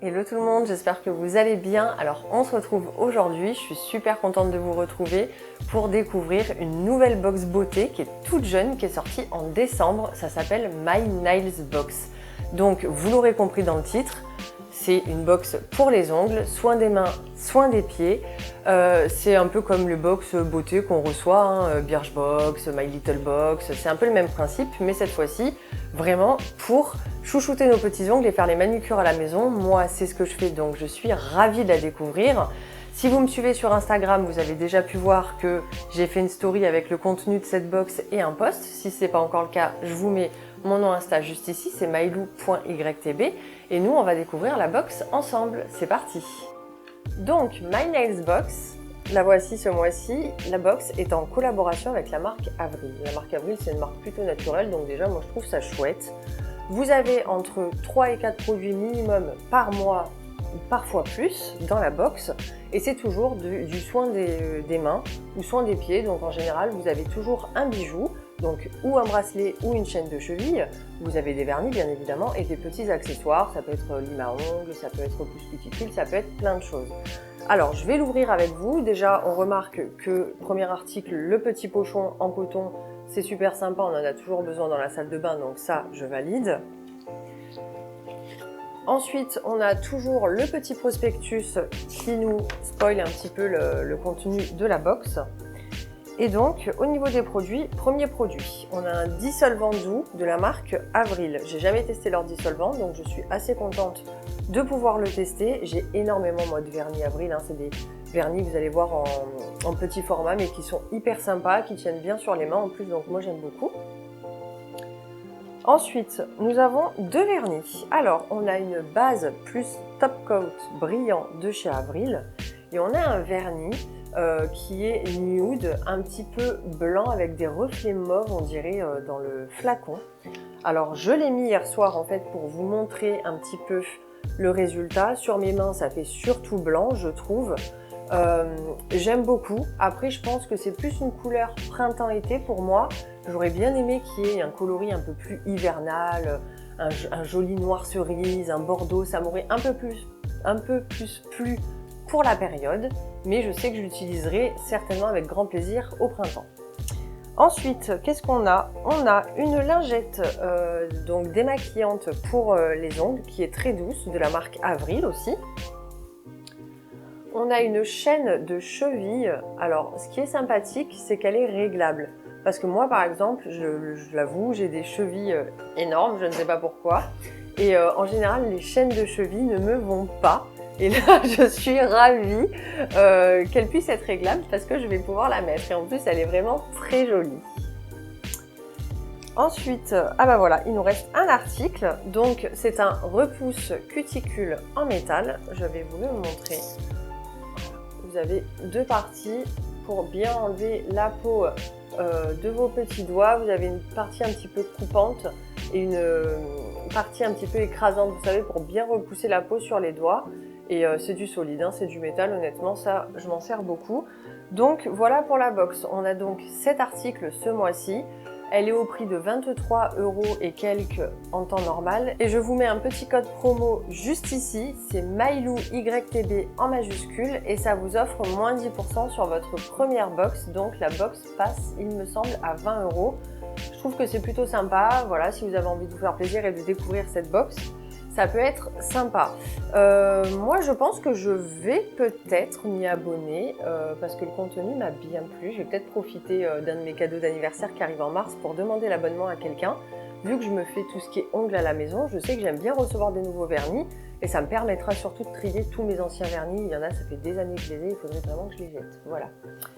Hello tout le monde, j'espère que vous allez bien. Alors on se retrouve aujourd'hui, je suis super contente de vous retrouver pour découvrir une nouvelle box beauté qui est toute jeune, qui est sortie en décembre. Ça s'appelle My Nails Box. Donc vous l'aurez compris dans le titre, c'est une box pour les ongles, soin des mains, soin des pieds. C'est un peu comme le box beauté qu'on reçoit, hein, Birchbox, My Little Box, c'est un peu le même principe, mais cette fois-ci, vraiment pour chouchouter nos petits ongles et faire les manucures à la maison. Moi, c'est ce que je fais, donc je suis ravie de la découvrir. Si vous me suivez sur Instagram, vous avez déjà pu voir que j'ai fait une story avec le contenu de cette box et un post. Si ce n'est pas encore le cas, je vous mets mon nom Insta juste ici, c'est mylou.ytb. Et nous, on va découvrir la box ensemble. C'est parti! Donc, My Nails Box, la voici ce mois-ci. La box est en collaboration avec la marque Avril. La marque Avril, c'est une marque plutôt naturelle, donc déjà, moi, je trouve ça chouette. Vous avez entre 3 et 4 produits minimum par mois, ou parfois plus, dans la box. Et c'est toujours du soin des mains ou soin des pieds. Donc, en général, vous avez toujours un bijou, donc ou un bracelet ou une chaîne de cheville. Vous avez des vernis, bien évidemment, et des petits accessoires. Ça peut être lime à ongles, ça peut être pousse cuticule, ça peut être plein de choses. Alors, je vais l'ouvrir avec vous. Déjà, on remarque que, premier article, le petit pochon en coton, c'est super sympa, on en a toujours besoin dans la salle de bain, donc ça, je valide. Ensuite, on a toujours le petit prospectus qui nous spoil un petit peu le contenu de la box. Et donc, au niveau des produits, premier produit, on a un dissolvant doux de la marque Avril. J'ai jamais testé leur dissolvant, donc je suis assez contente de pouvoir le tester. J'ai énormément, moi, de vernis Avril, hein. C'est des vernis que vous allez voir en petit format, mais qui sont hyper sympas, qui tiennent bien sur les mains en plus, donc moi j'aime beaucoup. Ensuite, nous avons deux vernis. Alors, on a une base plus top coat brillant de chez Avril, et on a un vernis qui est nude, un petit peu blanc avec des reflets mauves, on dirait, dans le flacon. Alors, je l'ai mis hier soir en fait pour vous montrer un petit peu le résultat. Sur mes mains, ça fait surtout blanc, je trouve. J'aime beaucoup. Après, je pense que c'est plus une couleur printemps-été pour moi. J'aurais bien aimé qu'il y ait un coloris un peu plus hivernal, un joli noir cerise, un bordeaux. Ça m'aurait un peu plus plu pour la période, mais je sais que je l'utiliserai certainement avec grand plaisir au printemps. Ensuite, qu'est-ce qu'on a? On a une lingette donc démaquillante pour les ongles qui est très douce, de la marque Avril aussi. On a une chaîne de cheville. Alors, ce qui est sympathique, c'est qu'elle est réglable. Parce que moi, par exemple, je l'avoue, j'ai des chevilles énormes, je ne sais pas pourquoi. Et en général, les chaînes de cheville ne me vont pas. Et là, je suis ravie qu'elle puisse être réglable parce que je vais pouvoir la mettre. Et en plus, elle est vraiment très jolie. Ensuite, ah bah voilà, il nous reste un article. Donc, c'est un repousse cuticule en métal. Je vais vous le montrer. Vous avez deux parties pour bien enlever la peau de vos petits doigts. Vous avez une partie un petit peu coupante et une partie un petit peu écrasante, vous savez, pour bien repousser la peau sur les doigts. Et c'est du solide, hein, c'est du métal, honnêtement, ça, je m'en sers beaucoup. Donc voilà pour la box. On a donc 7 articles ce mois-ci. Elle est au prix de 23 € et quelques en temps normal. Et je vous mets un petit code promo juste ici, c'est MylouYTB en majuscule et ça vous offre moins 10% sur votre première box. Donc la box passe, il me semble, à 20 €. Je trouve que c'est plutôt sympa. Voilà, si vous avez envie de vous faire plaisir et de découvrir cette box, ça peut être sympa. Moi, je pense que je vais peut-être m'y abonner parce que le contenu m'a bien plu. Je vais peut-être profiter d'un de mes cadeaux d'anniversaire qui arrive en mars pour demander l'abonnement à quelqu'un. Vu que je me fais tout ce qui est ongles à la maison, je sais que j'aime bien recevoir des nouveaux vernis et ça me permettra surtout de trier tous mes anciens vernis. Il y en a, ça fait des années que je les ai, il faudrait vraiment que je les jette. Voilà.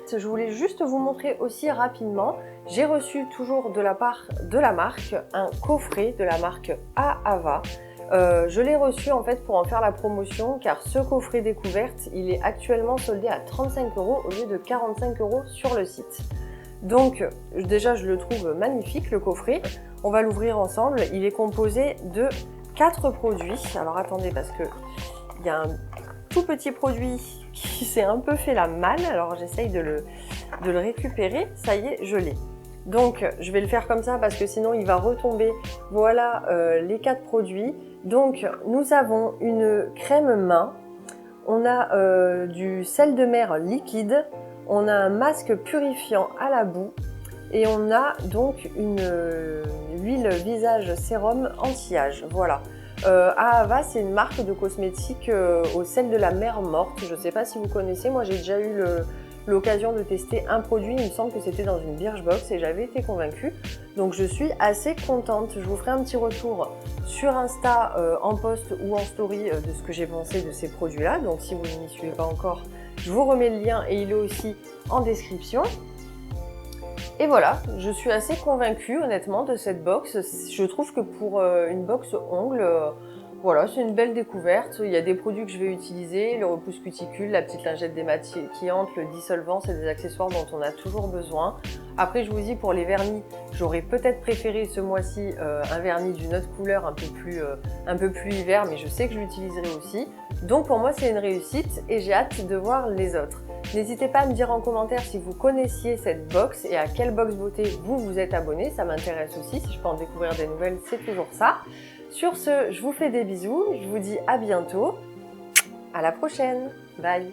Je voulais juste vous montrer aussi rapidement, j'ai reçu toujours de la part de la marque un coffret de la marque Ahava. Je l'ai reçu en fait pour en faire la promotion car ce coffret découverte, il est actuellement soldé à 35 € au lieu de 45 € sur le site. Donc déjà je le trouve magnifique le coffret, on va l'ouvrir ensemble, il est composé de 4 produits. Alors attendez parce que il y a un tout petit produit qui s'est un peu fait la malle, alors j'essaye de le récupérer, ça y est je l'ai. Donc je vais le faire comme ça parce que sinon il va retomber. Voilà les 4 produits. Donc nous avons une crème main, on a du sel de mer liquide, on a un masque purifiant à la boue et on a donc une huile visage sérum anti-âge. Voilà. Ahava, c'est une marque de cosmétiques au sel de la mer morte. Je ne sais pas si vous connaissez, moi j'ai déjà eu l'occasion de tester un produit, il me semble que c'était dans une Birchbox et j'avais été convaincue. Donc je suis assez contente. Je vous ferai un petit retour sur Insta, en post ou en story de ce que j'ai pensé de ces produits-là. Donc si vous ne m'y suivez pas encore, je vous remets le lien et il est aussi en description. Et voilà, je suis assez convaincue honnêtement de cette box. Je trouve que pour une box ongles, voilà, c'est une belle découverte. Il y a des produits que je vais utiliser, le repousse cuticule, la petite lingette démaquillante, le dissolvant, c'est des accessoires dont on a toujours besoin. Après, je vous dis, pour les vernis, j'aurais peut-être préféré ce mois-ci un vernis d'une autre couleur, un peu plus hiver, mais je sais que je l'utiliserai aussi. Donc pour moi, c'est une réussite et j'ai hâte de voir les autres. N'hésitez pas à me dire en commentaire si vous connaissiez cette box et à quelle box beauté vous vous êtes abonné, ça m'intéresse aussi. Si je peux en découvrir des nouvelles, c'est toujours ça. Sur ce, je vous fais des bisous, je vous dis à bientôt, à la prochaine, bye.